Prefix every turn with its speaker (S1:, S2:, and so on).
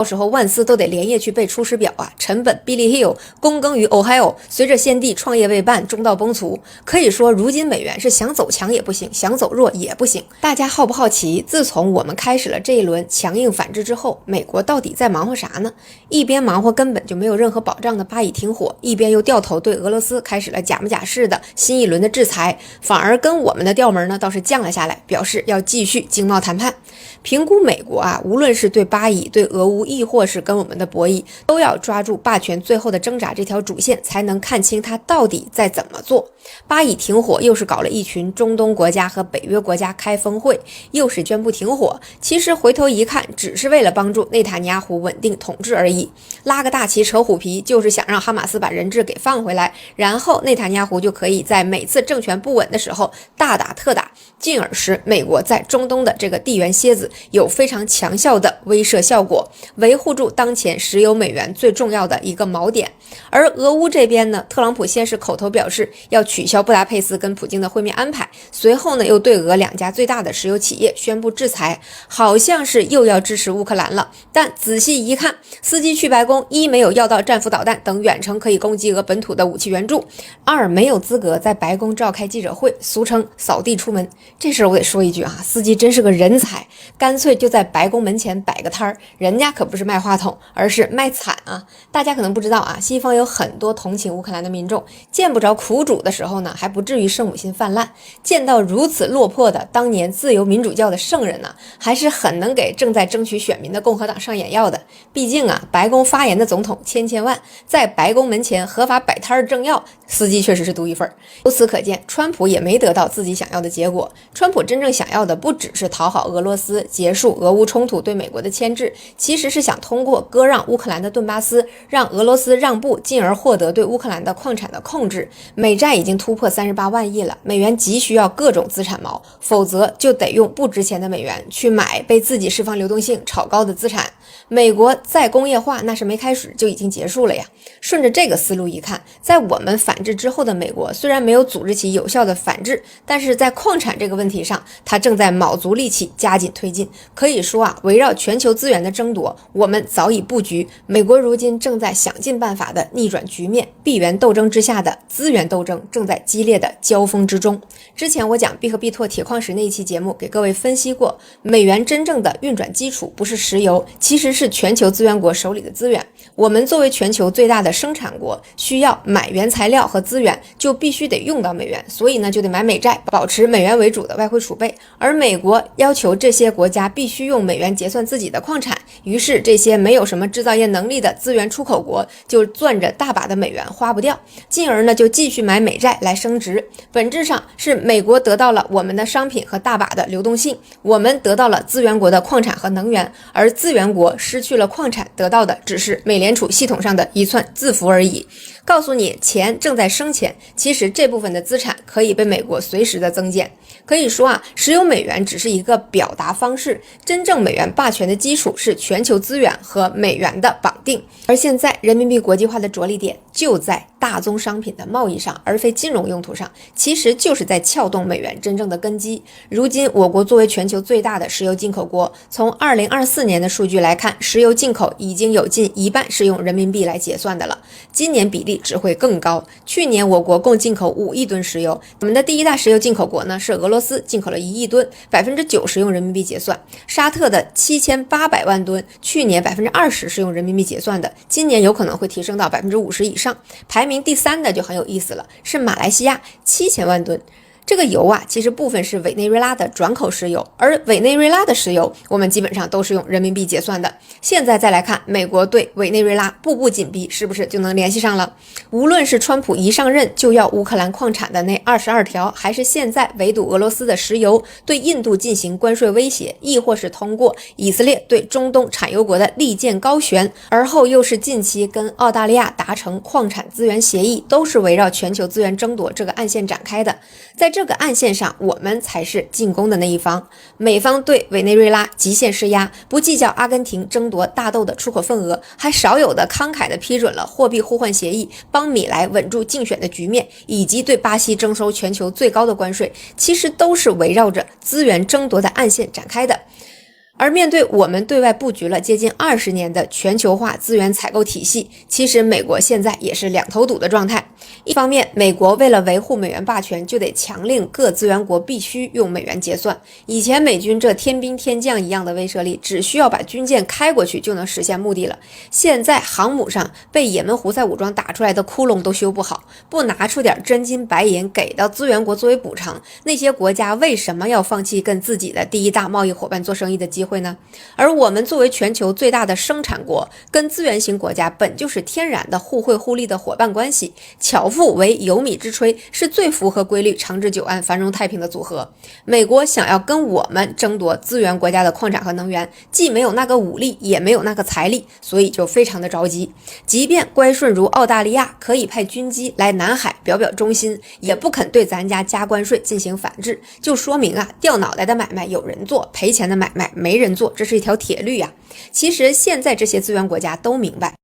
S1: 到时候万斯都得连夜去背出师表啊！臣本 Billy Hill 躬耕于 Ohio， 随着先帝创业未半，中道崩殂。可以说，如今美元是想走强也不行，想走弱也不行。大家好不好奇？自从我们开始了这一轮强硬反制之后，美国到底在忙活啥呢？一边忙活根本就没有任何保障的巴以停火，一边又掉头对俄罗斯开始了假模假式的新一轮的制裁，反而跟我们的调门呢倒是降了下来，表示要继续经贸谈判。评估美国啊，无论是对巴以、对俄乌，亦或是跟我们的博弈，都要抓住霸权最后的挣扎这条主线，才能看清它到底在怎么做。巴以停火又是搞了一群中东国家和北约国家开峰会，又是宣布停火，其实回头一看，只是为了帮助内塔尼亚胡稳定统治而已。拉个大旗扯虎皮，就是想让哈马斯把人质给放回来，然后内塔尼亚胡就可以在每次政权不稳的时候大打特打，进而使美国在中东的这个地缘蝎子有非常强效的威慑效果，维护住当前石油美元最重要的一个锚点。而俄乌这边呢，特朗普先是口头表示要取消布达佩斯跟普京的会面安排，随后呢又对俄两家最大的石油企业宣布制裁，好像是又要支持乌克兰了。但仔细一看，司机去白宫，一没有要到战斧导弹等远程可以攻击俄本土的武器援助，二没有资格在白宫召开记者会，俗称扫地出门。这事我得说一句啊，司机真是个人才，干脆就在白宫门前摆个摊儿，人家可不是卖话筒，而是卖惨啊！大家可能不知道啊，西方有很多同情乌克兰的民众，见不着苦主的时候呢，还不至于圣母心泛滥；见到如此落魄的当年自由民主教的圣人呢，还是很能给正在争取选民的共和党上眼药的。毕竟啊，白宫发言的总统千万，在白宫门前合法摆摊儿政要，司机确实是独一份。由此可见，川普也没得到自己想要的结果。川普真正想要的不只是讨好俄罗斯，结束俄乌冲突对美国的牵制，其实是想通过割让乌克兰的顿巴斯，让俄罗斯让步，进而获得对乌克兰的矿产的控制。美债已经突破38万亿了，美元急需要各种资产锚，否则就得用不值钱的美元去买被自己释放流动性炒高的资产。美国再工业化那是没开始就已经结束了呀。顺着这个思路一看，在我们反制之后的美国，虽然没有组织起有效的反制，但是在矿产这个问题上，它正在卯足力气加紧推进。可以说啊，围绕全球资源的争夺，我们早已布局，美国如今正在想尽办法的逆转局面，地缘斗争之下的资源斗争正在激烈的交锋之中。之前我讲必和必拓铁矿石那一期节目给各位分析过，美元真正的运转基础不是石油，其实是全球资源国手里的资源。我们作为全球最大的生产国，需要买原材料和资源，就必须得用到美元，所以呢就得买美债，保持美元为主的外汇储备。而美国要求这些国家必须用美元结算自己的矿产，于是这些没有什么制造业能力的资源出口国就攥着大把的美元花不掉，进而呢就继续买美债来升值。本质上是美国得到了我们的商品和大把的流动性，我们得到了资源国的矿产和能源，而资源国失去了矿产，得到的只是美联储系统上的一串字符而已。告诉你钱正在生钱，其实这部分的资产可以被美国随时的增减。可以说啊，石油美元只是一个表达方式，真正美元霸权的基础是全球资源和美元的绑定。而现在人民币国际化的着力点就在大宗商品的贸易上，而非金融用途上，其实就是在撬动美元真正的根基。如今我国作为全球最大的石油进口国，从2024年的数据来看，石油进口已经有近一半是用人民币来结算的了，今年比例只会更高。去年我国共进口5亿吨石油，我们的第一大石油进口国呢是俄罗斯，进口了1亿吨，90%用人民币结算。沙特的7800万吨，去年20%是用人民币结算的，今年有可能会提升到50%以上。排名第3的就很有意思了，是马来西亚7000万吨。这个油啊，其实部分是委内瑞拉的转口石油，而委内瑞拉的石油我们基本上都是用人民币结算的。现在再来看美国对委内瑞拉步步紧逼，是不是就能联系上了？无论是川普一上任就要乌克兰矿产的那22条，还是现在围堵俄罗斯的石油，对印度进行关税威胁，亦或是通过以色列对中东产油国的利剑高悬，而后又是近期跟澳大利亚达成矿产资源协议，都是围绕全球资源争夺这个暗线展开的。在这个暗线上，我们才是进攻的那一方。美方对委内瑞拉极限施压，不计较阿根廷争夺大豆的出口份额，还少有的慷慨的批准了货币互换协议，帮米莱稳住竞选的局面，以及对巴西征收全球最高的关税，其实都是围绕着资源争夺的暗线展开的。而面对我们对外布局了接近20年的全球化资源采购体系，其实美国现在也是两头堵的状态。一方面，美国为了维护美元霸权，就得强令各资源国必须用美元结算。以前美军这天兵天将一样的威慑力，只需要把军舰开过去就能实现目的了。现在航母上被也门胡塞武装打出来的窟窿都修不好，不拿出点真金白银给到资源国作为补偿，那些国家为什么要放弃跟自己的第一大贸易伙伴做生意的机会呢？而我们作为全球最大的生产国，跟资源型国家本就是天然的互惠互利的伙伴关系，巧妇为有米之炊，是最符合规律、长治久安、繁荣太平的组合。美国想要跟我们争夺资源国家的矿产和能源，既没有那个武力，也没有那个财力，所以就非常的着急。即便乖顺如澳大利亚可以派军机来南海表表忠心，也不肯对咱家加关税进行反制，就说明掉脑袋的买卖有人做，赔钱的买卖没人做，这是一条铁律呀。其实现在这些资源国家都明白，